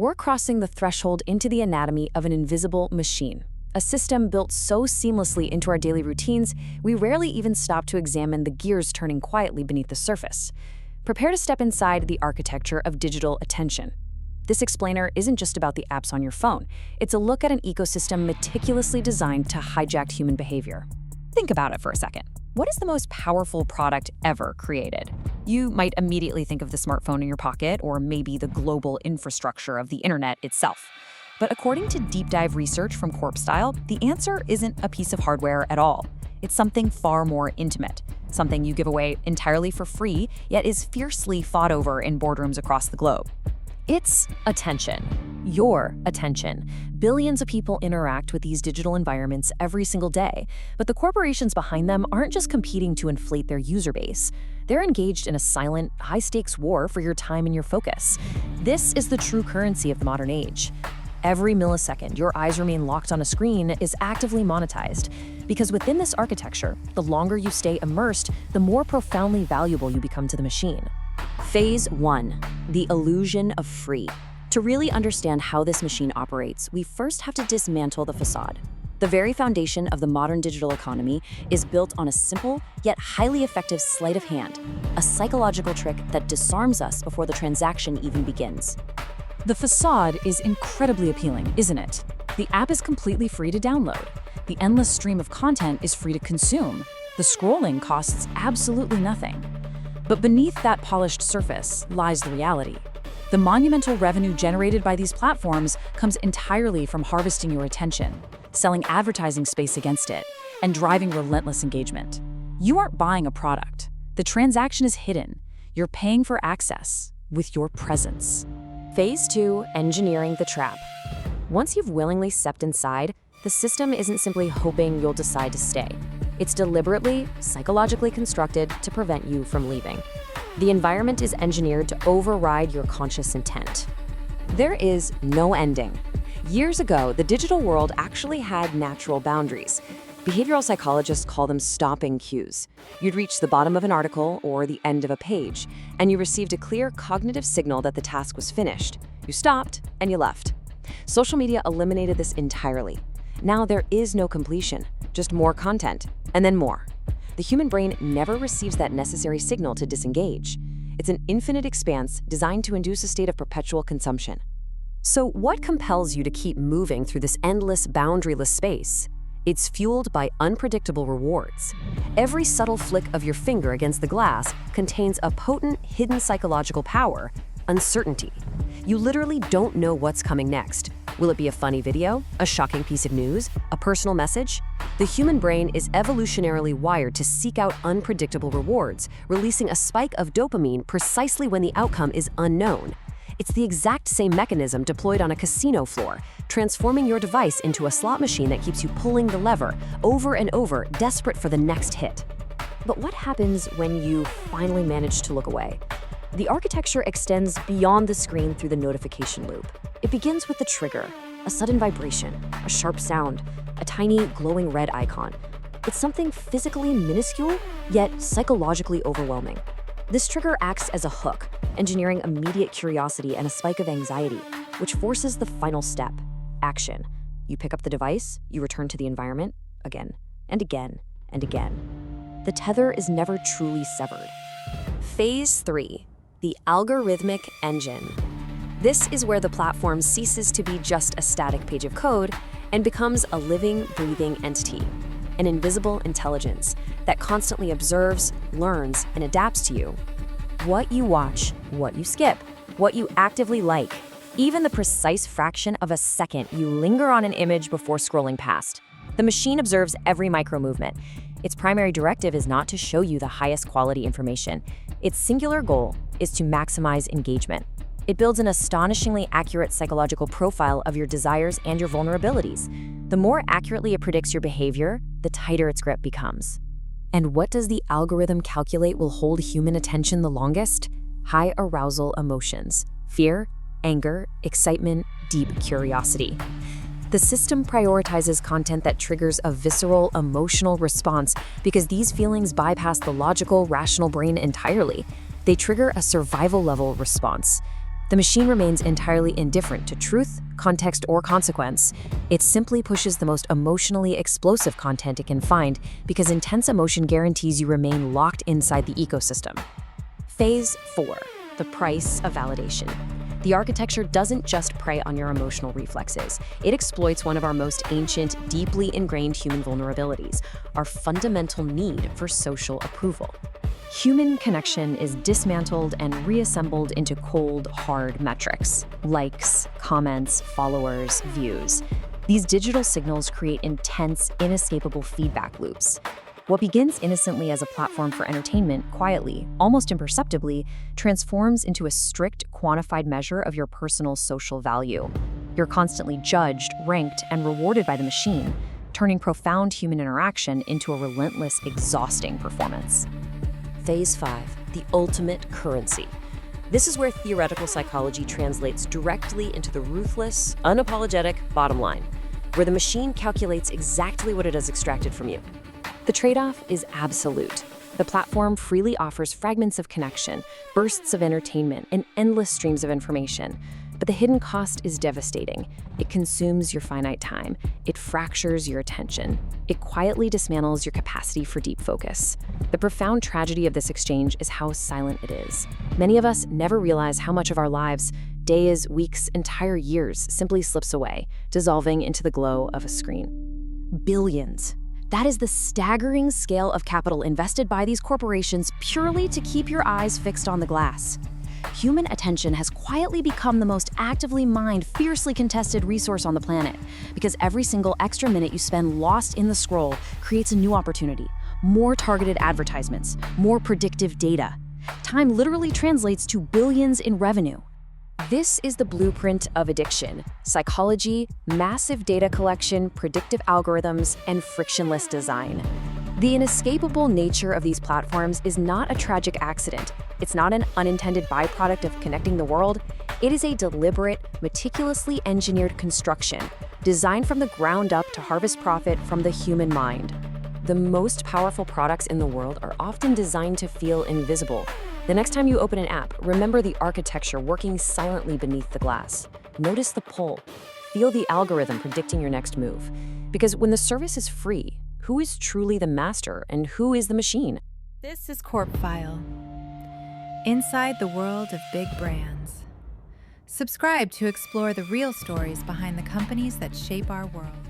We're crossing the threshold into the anatomy of an invisible machine, a system built so seamlessly into our daily routines, we rarely even stop to examine the gears turning quietly beneath the surface. Prepare to step inside the architecture of digital attention. This explainer isn't just about the apps on your phone. It's a look at an ecosystem meticulously designed to hijack human behavior. Think about it for a second. What is the most powerful product ever created? You might immediately think of the smartphone in your pocket or maybe the global infrastructure of the internet itself. But according to deep dive research from CorpFile, the answer isn't a piece of hardware at all. It's something far more intimate, something you give away entirely for free, yet is fiercely fought over in boardrooms across the globe. It's attention. Your attention. Billions of people interact with these digital environments every single day, but the corporations behind them aren't just competing to inflate their user base. They're engaged in a silent, high-stakes war for your time and your focus. This is the true currency of the modern age. Every millisecond your eyes remain locked on a screen is actively monetized, because within this architecture, the longer you stay immersed, the more profoundly valuable you become to the machine. Phase 1. The illusion of free. To really understand how this machine operates, we first have to dismantle the facade. The very foundation of the modern digital economy is built on a simple yet highly effective sleight of hand, a psychological trick that disarms us before the transaction even begins. The facade is incredibly appealing, isn't it? The app is completely free to download. The endless stream of content is free to consume. The scrolling costs absolutely nothing. But beneath that polished surface lies the reality. The monumental revenue generated by these platforms comes entirely from harvesting your attention, selling advertising space against it, and driving relentless engagement. You aren't buying a product. The transaction is hidden. You're paying for access with your presence. Phase 2. Engineering the trap. Once you've willingly stepped inside, the system isn't simply hoping you'll decide to stay. It's deliberately, psychologically constructed to prevent you from leaving. The environment is engineered to override your conscious intent. There is no ending. Years ago, the digital world actually had natural boundaries. Behavioral psychologists call them stopping cues. You'd reach the bottom of an article or the end of a page, and you received a clear cognitive signal that the task was finished. You stopped, and you left. Social media eliminated this entirely. Now there is no completion, just more content, and then more. The human brain never receives that necessary signal to disengage. It's an infinite expanse designed to induce a state of perpetual consumption. So what compels you to keep moving through this endless, boundaryless space? It's fueled by unpredictable rewards. Every subtle flick of your finger against the glass contains a potent, hidden psychological power: uncertainty. You literally don't know what's coming next. Will it be a funny video, a shocking piece of news, a personal message? The human brain is evolutionarily wired to seek out unpredictable rewards, releasing a spike of dopamine precisely when the outcome is unknown. It's the exact same mechanism deployed on a casino floor, transforming your device into a slot machine that keeps you pulling the lever over and over, desperate for the next hit. But what happens when you finally manage to look away? The architecture extends beyond the screen through the notification loop. It begins with the trigger, a sudden vibration, a sharp sound, a tiny glowing red icon. It's something physically minuscule, yet psychologically overwhelming. This trigger acts as a hook, engineering immediate curiosity and a spike of anxiety, which forces the final step: action. You pick up the device, you return to the environment, again, and again, and again. The tether is never truly severed. Phase 3. The algorithmic engine. This is where the platform ceases to be just a static page of code and becomes a living, breathing entity, an invisible intelligence that constantly observes, learns, and adapts to you. What you watch, what you skip, what you actively like, even the precise fraction of a second you linger on an image before scrolling past. The machine observes every micro-movement. Its primary directive is not to show you the highest quality information. Its singular goal is to maximize engagement. It builds an astonishingly accurate psychological profile of your desires and your vulnerabilities. The more accurately it predicts your behavior, the tighter its grip becomes. And what does the algorithm calculate will hold human attention the longest? High arousal emotions: fear, anger, excitement, deep curiosity. The system prioritizes content that triggers a visceral, emotional response because these feelings bypass the logical, rational brain entirely. They trigger a survival-level response. The machine remains entirely indifferent to truth, context, or consequence. It simply pushes the most emotionally explosive content it can find because intense emotion guarantees you remain locked inside the ecosystem. Phase 4. The price of validation. The architecture doesn't just prey on your emotional reflexes. It exploits one of our most ancient, deeply ingrained human vulnerabilities, our fundamental need for social approval. Human connection is dismantled and reassembled into cold, hard metrics: likes, comments, followers, views. These digital signals create intense, inescapable feedback loops. What begins innocently as a platform for entertainment quietly, almost imperceptibly, transforms into a strict, quantified measure of your personal social value. You're constantly judged, ranked, and rewarded by the machine, turning profound human interaction into a relentless, exhausting performance. Phase 5, the ultimate currency. This is where theoretical psychology translates directly into the ruthless, unapologetic bottom line, where the machine calculates exactly what it has extracted from you. The trade-off is absolute. The platform freely offers fragments of connection, bursts of entertainment, and endless streams of information. But the hidden cost is devastating. It consumes your finite time. It fractures your attention. It quietly dismantles your capacity for deep focus. The profound tragedy of this exchange is how silent it is. Many of us never realize how much of our lives, days, weeks, entire years, simply slips away, dissolving into the glow of a screen. Billions. That is the staggering scale of capital invested by these corporations purely to keep your eyes fixed on the glass. Human attention has quietly become the most actively mined, fiercely contested resource on the planet, because every single extra minute you spend lost in the scroll creates a new opportunity, more targeted advertisements, more predictive data. Time literally translates to billions in revenue. This is the blueprint of addiction: psychology, massive data collection, predictive algorithms, and frictionless design. The inescapable nature of these platforms is not a tragic accident. It's not an unintended byproduct of connecting the world. It is a deliberate, meticulously engineered construction, designed from the ground up to harvest profit from the human mind. The most powerful products in the world are often designed to feel invisible. The next time you open an app, remember the architecture working silently beneath the glass. Notice the pull. Feel the algorithm predicting your next move. Because when the service is free, who is truly the master and who is the machine? This is CorpFile, inside the world of big brands. Subscribe to explore the real stories behind the companies that shape our world.